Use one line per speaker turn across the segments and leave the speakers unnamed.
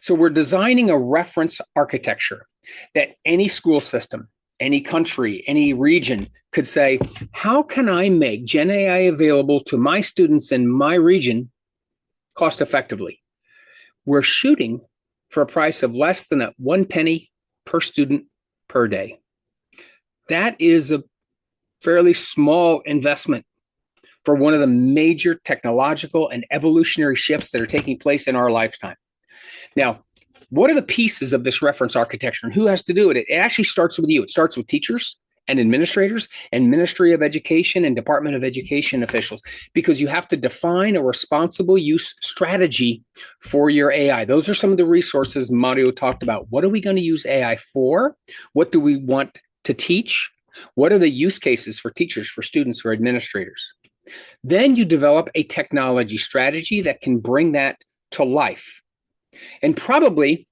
So we're designing a reference architecture that any school system, any country, any region could say, how can I make Gen AI available to my students in my region cost effectively? We're shooting for a price of less than 1 penny per student per day. That is a fairly small investment for one of the major technological and evolutionary shifts that are taking place in our lifetime. Now, what are the pieces of this reference architecture and who has to do it? It actually starts with you. It starts with teachers and administrators and Ministry of Education and Department of Education officials, because you have to define a responsible use strategy for your AI. Those are some of the resources Mario talked about. What are we going to use AI for? What do we want to teach? What are the use cases for teachers, for students, for administrators? Then you develop a technology strategy that can bring that to life. And probably,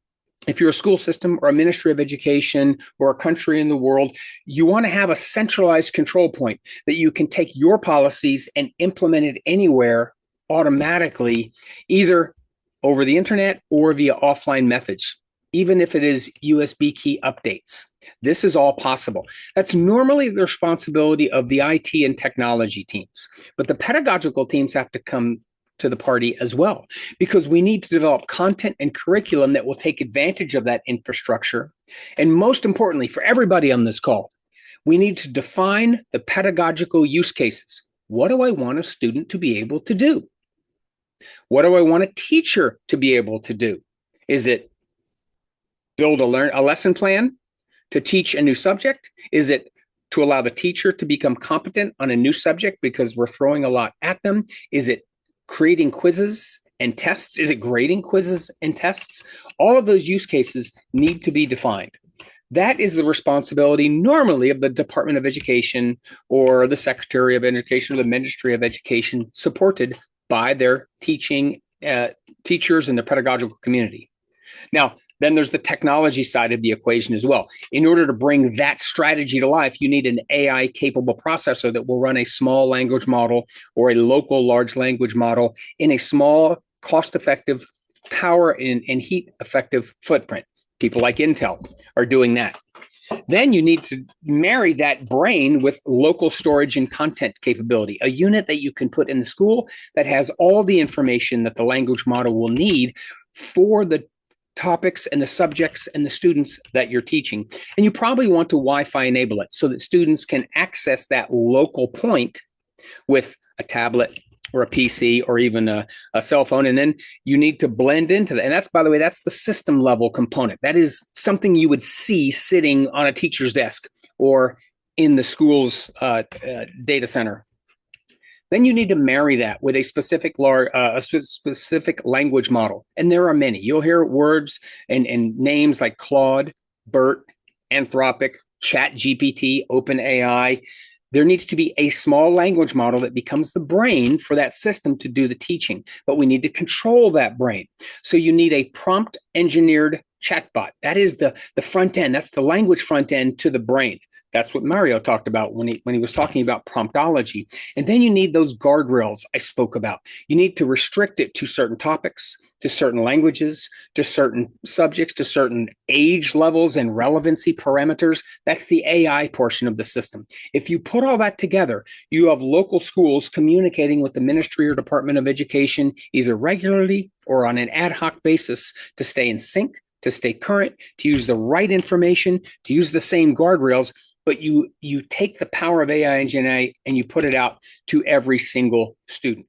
if you're a school system or a Ministry of Education or a country in the world, you want to have a centralized control point that you can take your policies and implement it anywhere automatically, either over the internet or via offline methods, even if it is USB key updates. This is all possible. That's normally the responsibility of the IT and technology teams, but the pedagogical teams have to come to the party as well, because we need to develop content and curriculum that will take advantage of that infrastructure. And most importantly, for everybody on this call, we need to define the pedagogical use cases. What do I want a student to be able to do? What do I want a teacher to be able to do? Is it build a lesson plan to teach a new subject? Is it to allow the teacher to become competent on a new subject because we're throwing a lot at them? Is it creating quizzes and tests? Is it grading quizzes and tests? All of those use cases need to be defined. That is the responsibility normally of the Department of Education or the Secretary of Education or the Ministry of Education, supported by their teachers and the pedagogical community. Now, then there's the technology side of the equation as well. In order to bring that strategy to life, you need an AI-capable processor that will run a small language model or a local large language model in a small, cost-effective, power and heat-effective footprint. People like Intel are doing that. Then you need to marry that brain with local storage and content capability, a unit that you can put in the school that has all the information that the language model will need for the topics and the subjects and the students that you're teaching. And you probably want to Wi-Fi enable it so that students can access that local point with a tablet or a PC or even a cell phone. And then you need to blend into that. And that's, by the way, that's the system level component. That is something you would see sitting on a teacher's desk or in the school's data center. Then you need to marry that with a specific language model. And there are many. You'll hear words and names like Claude, BERT, Anthropic, ChatGPT, OpenAI. There needs to be a small language model that becomes the brain for that system to do the teaching. But we need to control that brain. So you need a prompt engineered chatbot. That is the front end. That's the language front end to the brain. That's what Mario talked about when he was talking about promptology. And then you need those guardrails I spoke about. You need to restrict it to certain topics, to certain languages, to certain subjects, to certain age levels and relevancy parameters. That's the AI portion of the system. If you put all that together, you have local schools communicating with the Ministry or Department of Education either regularly or on an ad hoc basis to stay in sync, to stay current, to use the right information, to use the same guardrails. But you take the power of AI and Gen AI and you put it out to every single student.